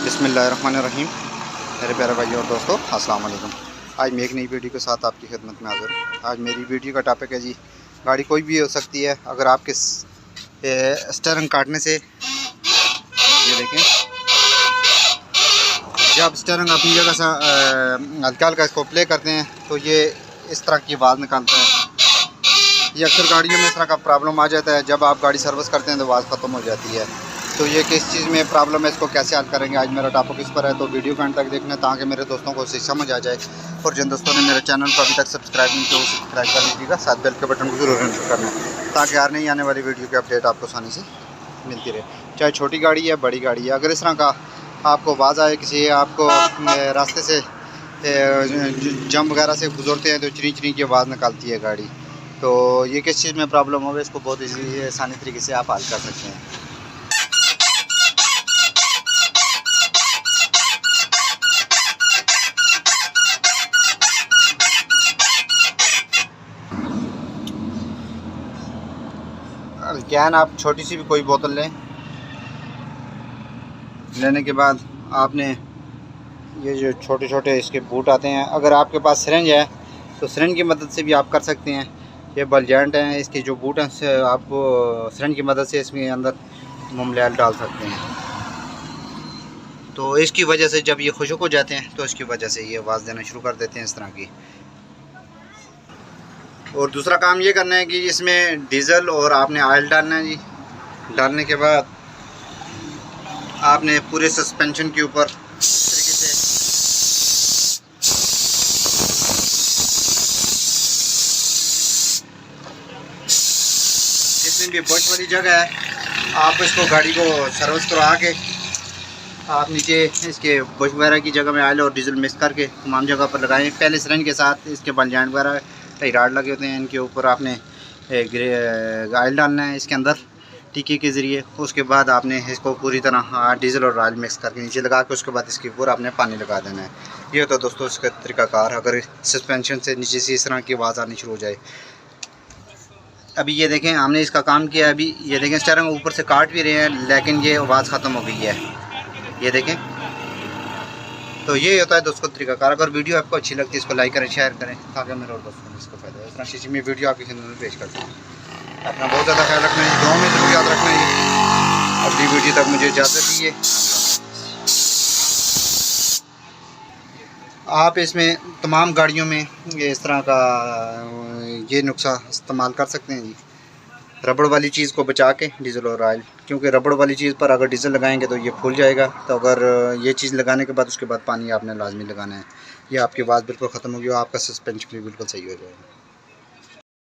बिस्मिल्लाहिर्रहमानिर्रहीम। मेरे प्यारे भाई और दोस्तों, अस्सलाम वालेकुम। आज मैं एक नई वीडियो के साथ आपकी खिदमत में हाज़िर हूँ। आज मेरी वीडियो का टॉपिक है जी, गाड़ी कोई भी हो सकती है। अगर आपके स्टीयरिंग काटने से, ये देखें, जब स्टीयरिंग अपनी जगह से हल्का हल्का इसको प्ले करते हैं तो ये इस तरह की आवाज़ निकालता है। ये अक्सर गाड़ियों में इस तरह का प्रॉब्लम आ जाता है। जब आप गाड़ी सर्विस करते हैं तो आवाज़ ख़त्म हो जाती है। तो ये किस चीज़ में प्रॉब्लम है, इसको कैसे हल करेंगे, आज मेरा टॉपिक इस पर है। तो वीडियो को अंत तक देखना ताकि मेरे दोस्तों को उसे समझ आ जाए। और जिन दोस्तों ने मेरे चैनल को अभी तक सब्सक्राइब नहीं किया वो सब्सक्राइब कर लीजिएगा, साथ बेल के बटन को जरूर हिट करना ताकि यार नहीं आने वाली वीडियो की अपडेट आपको आसानी से मिलती रहे, चाहे छोटी गाड़ी है बड़ी गाड़ी है। अगर इस तरह का आपको आवाज़ आए, किसी आपको रास्ते से जंप वगैरह से गुजरते हैं तो चिरी चिरी की आवाज़ निकालती है गाड़ी, तो ये किस चीज़ में प्रॉब्लम होगी, इसको बहुत ईजी आसानी तरीके से आप हल कर सकते हैं। कैन आप छोटी सी भी कोई बोतल लें, लेने के बाद आपने ये जो छोटे छोटे इसके बूट आते हैं, अगर आपके पास सिरिंज है तो सिरिंज की मदद से भी आप कर सकते हैं। ये बलजेंट हैं, इसके जो बूट हैं से आप सिरिंज की मदद से इसमें अंदर मोमलैल डाल सकते हैं। तो इसकी वजह से जब ये खुशक हो जाते हैं तो इसकी वजह से ये आवाज़ देना शुरू कर देते हैं इस तरह की। और दूसरा काम ये करना है कि इसमें डीज़ल और आपने ऑयल डालना है जी। डालने के बाद आपने पूरे सस्पेंशन के ऊपर तरीके से जितनी भी बच वाली जगह है आप इसको गाड़ी को सर्विस करवा के आप नीचे इसके बुश वगैरह की जगह में ऑयल और डीजल मिक्स करके तमाम जगह पर लगाएं। पहले सिरेंज के साथ इसके बलजेंट वगैरह कई राड लगे होते हैं, इनके ऊपर आपने ऑयल डालना है इसके अंदर टीके के ज़रिए। उसके बाद आपने इसको पूरी तरह डीजल और ऑयल मिक्स करके नीचे लगा के उसके बाद इसके ऊपर आपने पानी लगा देना है। ये होता है दोस्तों इसका तरीक़ाकार। अगर सस्पेंशन से नीचे से इस तरह की आवाज़ आनी शुरू हो जाए। अभी ये देखें, हमने इसका काम किया। अभी ये देखें स्टीयरिंग ऊपर से काट भी रहे हैं लेकिन ये आवाज़ ख़त्म हो गई है, ये देखें। तो ये होता है दोस्तों तरीक़ाकार। अगर वीडियो आपको अच्छी लगती है इसको लाइक करें, शेयर करें ताकि मेरे और दोस्तों को इसका फ़ायदा हो। इस तरह शीशी में वीडियो आपकी खिदमत में पेश करता हूँ। अपना बहुत ज़्यादा ख्याल रखना है, दुआ में ज़रूर याद रखना है। अगली वीडियो तक मुझे इजाज़त दीजिए। आप इसमें तमाम गाड़ियों में ये इस तरह का ये नुस्खा इस्तेमाल कर सकते हैं जी, रबड़ वाली चीज़ को बचा के डीज़ल और ऑयल, क्योंकि रबड़ वाली चीज़ पर अगर डीज़ल लगाएंगे तो ये फूल जाएगा। तो अगर ये चीज़ लगाने के बाद उसके बाद पानी आपने लाजमी लगाना है। ये आपकी आवाज़ बिल्कुल ख़त्म होगी और आपका सस्पेंशन भी बिल्कुल सही हो जाएगा।